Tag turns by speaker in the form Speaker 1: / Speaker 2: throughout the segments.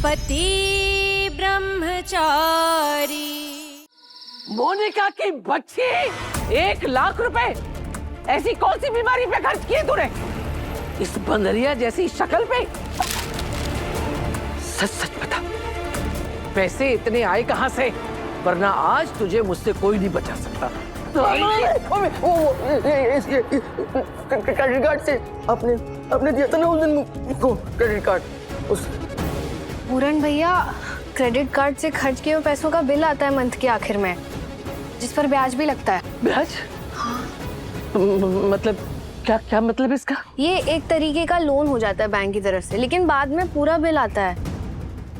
Speaker 1: पति ब्रह्मचारी।
Speaker 2: मोनिका की बच्ची 1 लाख रुपए, ऐसी कौन सी बीमारी पे खर्च किए तूने? इस बंदरिया जैसी शक्ल पे? सच सच बता, पैसे इतने आए कहां से? वरना आज तुझे मुझसे कोई नहीं बचा सकता।
Speaker 3: क्रेडिट कार्ड से आपने दिया था ना उस दिन मुझको क्रेडिट कार्ड। उस
Speaker 4: पूरन भैया, क्रेडिट कार्ड से खर्च किए हुए पैसों का बिल आता है मंथ के आखिर में, जिस पर ब्याज भी लगता है।
Speaker 2: ब्याज? हाँ। मतलब क्या मतलब इसका?
Speaker 4: ये एक तरीके का लोन हो जाता है बैंक की तरफ से, लेकिन बाद में पूरा बिल आता है।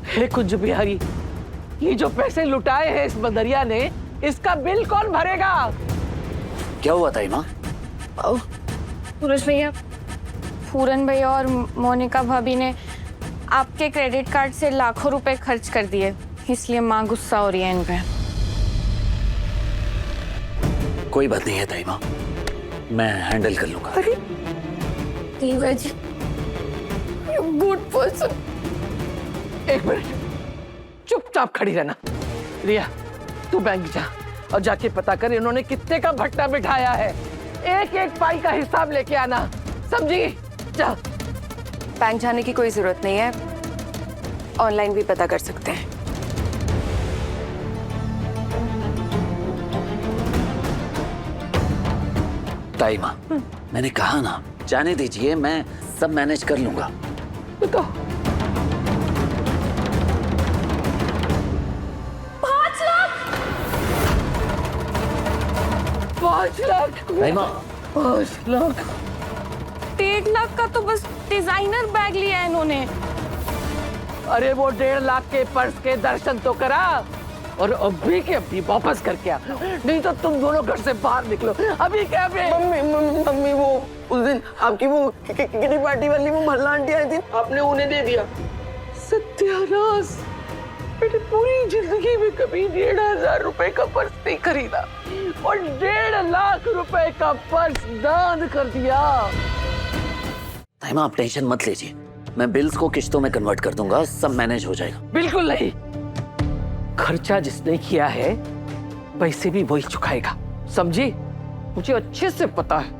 Speaker 2: हे कुंज बिहारी, ये जो पैसे लुटाए हैं इस बंदरिया ने, इसका बिल कौन भरेगा?
Speaker 5: क्या हुआ था माँ?
Speaker 4: सूरज भैया, पूरन भैया और मोनिका भाभी ने आपके क्रेडिट कार्ड से लाखों रुपए खर्च कर दिए, इसलिए माँ गुस्सा हो रही है इन पे।
Speaker 5: कोई बात नहीं है ताई माँ, मैं हैंडल कर लूंगा।
Speaker 4: Good person.
Speaker 2: एक मिनट, चुपचाप खड़ी रहना। रिया, तू बैंक जा और जाके पता कर इन्होंने कितने का भट्टा बिठाया है। एक एक पाई का हिसाब लेके आना, समझी? जा।
Speaker 4: बैंक जाने की कोई जरूरत नहीं है, ऑनलाइन भी पता कर सकते हैं।
Speaker 5: ताई माँ, मैंने कहा ना, जाने दीजिए, मैं सब मैनेज कर लूंगा।
Speaker 2: तो 5 लाख?
Speaker 5: ताई माँ,
Speaker 2: 5 लाख?
Speaker 4: 1.5 लाख का तो बस डिजाइनर बैग लिया है इन्होंने।
Speaker 2: अरे वो 1.5 लाख के पर्स के दर्शन तो करा और अभी के अभी वापस करके आ, नहीं तो तुम दोनों घर से बाहर निकलो अभी के अभी।
Speaker 3: मम्मी वो उस दिन आपकी वो किटी पार्टी वाली वो मल्ला आंटी आई थी, आपने उन्हें दे दिया।
Speaker 2: सत्यानाश, मैंने पूरी जिंदगी में कभी 1,500 रुपए का पर्स नहीं खरीदा और 1.5 लाख रुपए का पर्स दान कर दिया।
Speaker 5: ताई माँ, आप टेंशन मत लीजिए, मैं बिल्स को किश्तों में कन्वर्ट कर दूंगा, सब मैनेज हो जाएगा।
Speaker 2: बिल्कुल नहीं, खर्चा जिसने किया है पैसे भी वही चुकाएगा, समझी? मुझे अच्छे से पता है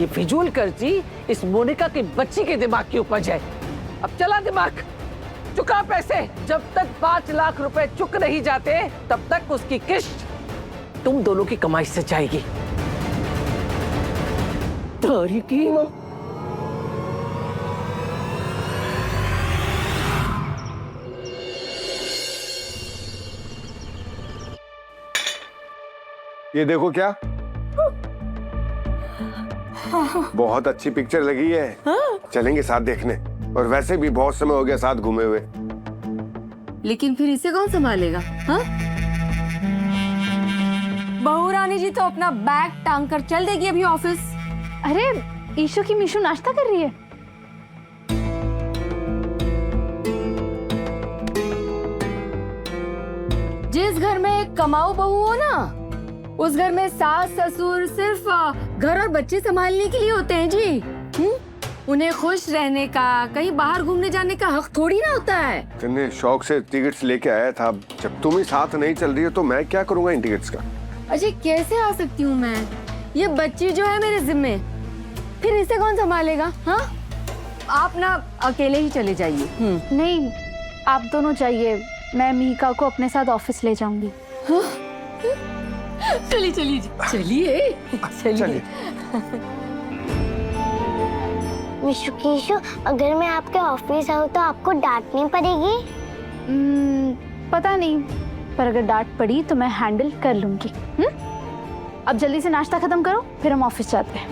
Speaker 2: ये फिजूल खर्ची इस मोनिका की बच्ची के दिमाग की उपज है। अब चला दिमाग, चुका पैसे। जब तक 5 लाख रुपए चुक नहीं जाते तब तक उसकी किश्त तुम दोनों की कमाई से जाएगी। तारीकी
Speaker 6: ये देखो क्या बहुत अच्छी पिक्चर लगी है। चलेंगे साथ देखने, और वैसे भी बहुत समय हो गया साथ घूमे हुए।
Speaker 1: लेकिन फिर इसे कौन संभालेगा? हाँ? बहू रानी जी तो अपना बैग टांग कर चल देगी अभी ऑफिस।
Speaker 4: अरे ईशु की मीशु नाश्ता कर रही है।
Speaker 1: जिस घर में कमाऊ बहू हो ना, उस घर में सास ससुर सिर्फ घर और बच्चे संभालने के लिए होते हैं जी। उन्हें खुश रहने का, कहीं बाहर घूमने जाने का हक थोड़ी ना होता है।
Speaker 6: इतने शौक से टिकट्स लेके आया था, जब तुम ही साथ नहीं चल रही हो तो मैं क्या करूंगा इन टिकट्स का?
Speaker 1: अजय कैसे आ सकती हूँ मैं? ये बच्ची जो है मेरे जिम्मे, फिर इसे कौन संभालेगा? हाँ, आप ना अकेले ही चले जाइए।
Speaker 4: नहीं, आप दोनों जाइए, मैं मीका को अपने साथ ऑफिस ले जाऊंगी।
Speaker 1: चलिए चलिए चलिए चलिए।
Speaker 7: विशु, अगर मैं आपके ऑफिस आऊँ तो आपको डांटनी पड़ेगी?
Speaker 4: पता नहीं, पर अगर डांट पड़ी तो मैं हैंडल कर लूंगी। अब जल्दी से नाश्ता खत्म करो, फिर हम ऑफिस जाते हैं।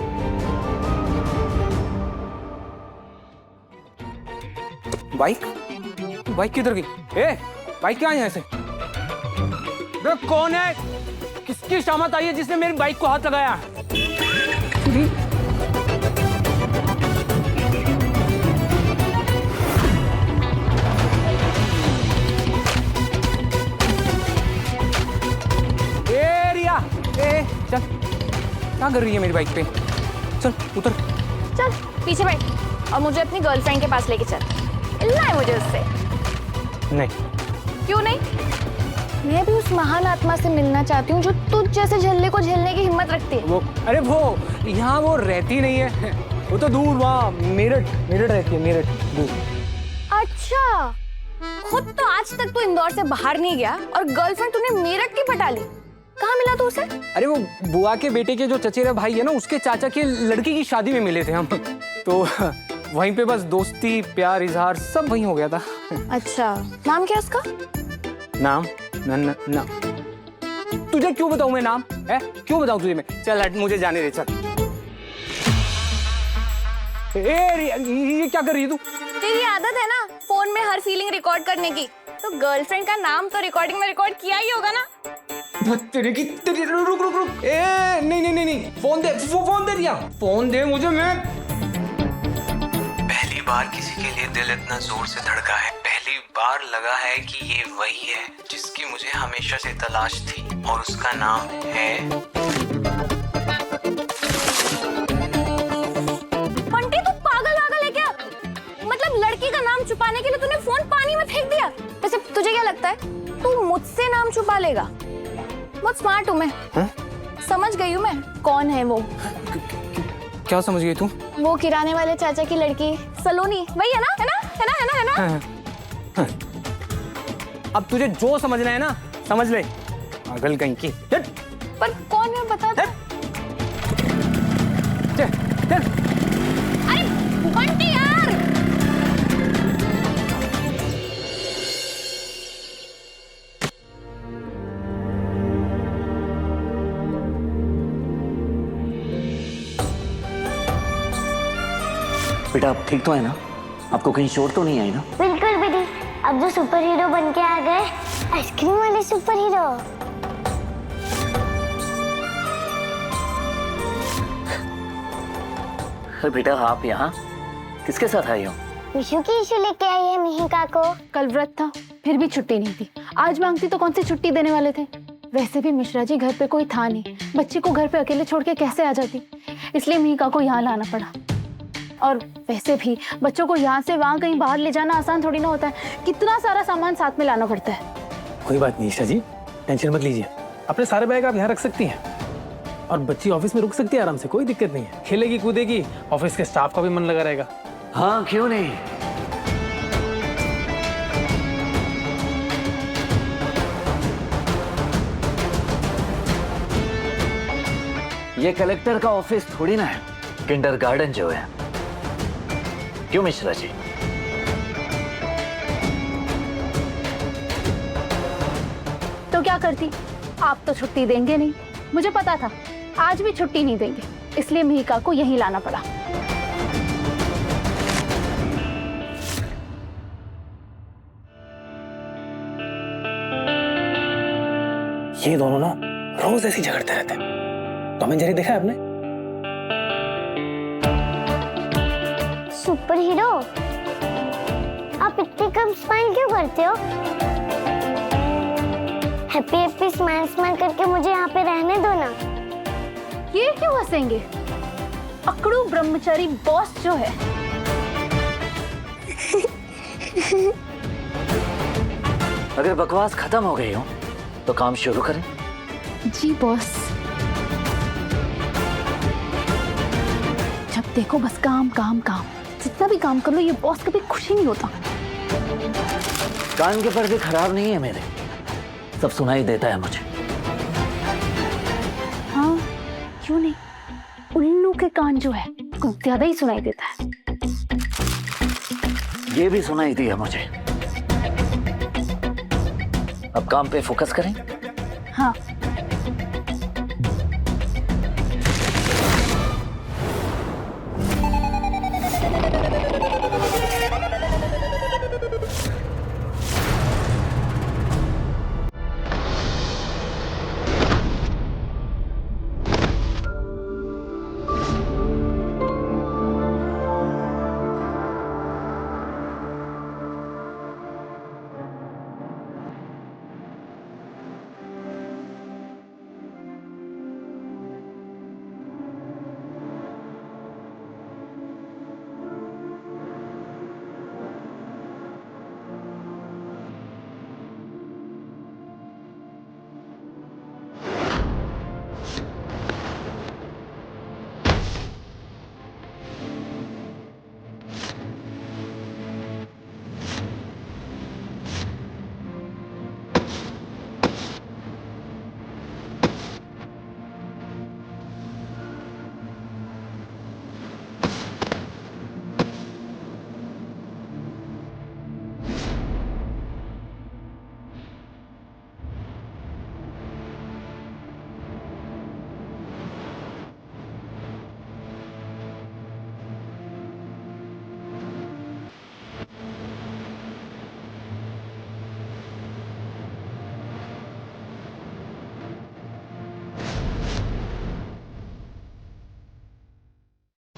Speaker 8: बाइक किधर गई? बाइक क्या है ऐसे? कौन है? किसकी शामत आई है जिसने मेरी बाइक को हाथ लगाया? रिया, चल, क्या कर रही है मेरी बाइक पे? चल उतर।
Speaker 4: चल पीछे बैठ और मुझे अपनी गर्लफ्रेंड के पास लेके चल। मिलना है मुझे उससे।
Speaker 8: नहीं।
Speaker 4: क्यों नहीं? मैं भी उस महान आत्मा से मिलना चाहती हूँ जो तुझ जैसे झल्ले को झेलने की हिम्मत रखती है।
Speaker 8: वो अरे वो यहाँ वो रहती नहीं है, वो तो दूर वहाँ मेरठ रहती है, मेरठ दूर।
Speaker 4: अच्छा, खुद तो आज तक तू इंदौर से बाहर नहीं गया और गर्लफ्रेंड तूने मेरठ की पटा ली। कहाँ मिला तू उसे?
Speaker 8: अरे वो बुआ के बेटे के जो चचेरा भाई है ना, उसके चाचा के लड़की की शादी में मिले थे हम, तो वहीं पे बस दोस्ती प्यार इजहार सब वहीं हो गया था।
Speaker 4: अच्छा, नाम क्या उसका?
Speaker 8: नाम न, न, तुझे क्यों बताऊं मैं नाम है? क्यों बताऊं तुझे मैं? चल हट, मुझे जाने दे, चल। ये क्या कर रही है तू?
Speaker 4: तेरी आदत है ना फोन में हर फीलिंग रिकॉर्ड करने की, तो गर्लफ्रेंड का नाम तो रिकॉर्डिंग में रिकॉर्ड किया ही होगा ना।
Speaker 8: तेरी रुक। नहीं, फोन दे दिया, फोन दे मुझे। मैं
Speaker 9: पहली बार किसी के लिए दिल इतना जोर से धड़का है, पहली बार लगा है कि ये वही है जिसकी मुझे हमेशा से तलाश थी, और उसका नाम है।
Speaker 4: बंटी, तू पागल है क्या? मतलब लड़की का नाम छुपाने के लिए तूने फोन पानी में फेंक दिया? वैसे तुझे क्या लगता है तू मुझसे नाम छुपा लेगा? बहुत स्मार्ट हूँ मैं। समझ गई हूँ मैं कौन है वो।
Speaker 8: क्या समझ गई तू?
Speaker 4: वो किराने वाले चाचा की लड़की सलोनी, वही है ना?
Speaker 8: हाँ। अब तुझे जो समझना है ना समझ ले, पागल कहीं की।
Speaker 4: पर कौन है बता। अरे बंटी यार,
Speaker 5: बेटा आप ठीक तो है ना? आपको कहीं चोट तो नहीं आई ना?
Speaker 7: बिल्कुल भी नहीं। अब जो सुपर हीरो बन के आ गए, आइसक्रीम वाले सुपर हीरो।
Speaker 5: अरे बेटा आप यहाँ किसके साथ आई हो?
Speaker 7: मिशु की इशू लेके आई है मिहिका को।
Speaker 1: कल व्रत था, फिर भी छुट्टी नहीं थी। आज मांगती तो कौन सी छुट्टी देने वाले थे। वैसे भी मिश्रा जी घर पे कोई था नहीं, बच्ची को घर पे अकेले छोड़ के कैसे आ जाती, इसलिए मिहिका को यहाँ लाना पड़ा। और वैसे भी बच्चों को यहाँ से वहाँ कहीं बाहर ले जाना आसान थोड़ी ना होता है, कितना सारा सामान साथ में लाना पड़ता है।
Speaker 8: कोई बात नहीं ईशा जी, टेंशन मत लीजिए, अपने सारे बैग आप यहाँ रख सकती हैं, और बच्ची ऑफिस में रुक सकती है आराम से, कोई दिक्कत नहीं है। खेलेगी कूदेगी, ऑफिस के स्टाफ का भी मन लगा रहेगा।
Speaker 5: हाँ क्यों नहीं। ये कलेक्टर का ऑफिस थोड़ी ना है, किंडरगार्टन जो है। क्यों मिश्रा जी?
Speaker 1: तो क्या करती, आप तो छुट्टी देंगे नहीं, मुझे पता था आज भी छुट्टी नहीं देंगे, इसलिए मिहिका को यहीं लाना पड़ा।
Speaker 8: ये दोनों ना रोज ऐसी झगड़ते रहते हैं। टॉम एंड जेरी देखा है आपने?
Speaker 7: सुपर हीरो, आप इतनी कम स्माइल क्यों करते हो? हैप्पी हैप्पी स्माइल स्माइल करके मुझे यहाँ पे रहने दो ना।
Speaker 1: ये क्यों हंसेंगे? अकड़ू ब्रह्मचारी बॉस जो है।
Speaker 5: अगर बकवास खत्म हो गई हो तो काम शुरू करें।
Speaker 1: जी बॉस। जब देखो बस काम काम काम, जितना भी काम कर लो ये बॉस कभी खुशी नहीं होता।
Speaker 5: कान के पर्दे खराब नहीं है मेरे, सब सुनाई देता है मुझे।
Speaker 1: हाँ क्यों नहीं, उल्लू के कान जो है कुछ ज्यादा ही सुनाई देता है।
Speaker 5: ये भी सुनाई दिया मुझे। अब काम पे फोकस करें।
Speaker 1: हाँ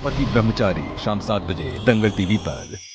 Speaker 10: पति ब्रह्मचारी शाम 7 बजे दंगल टीवी पर।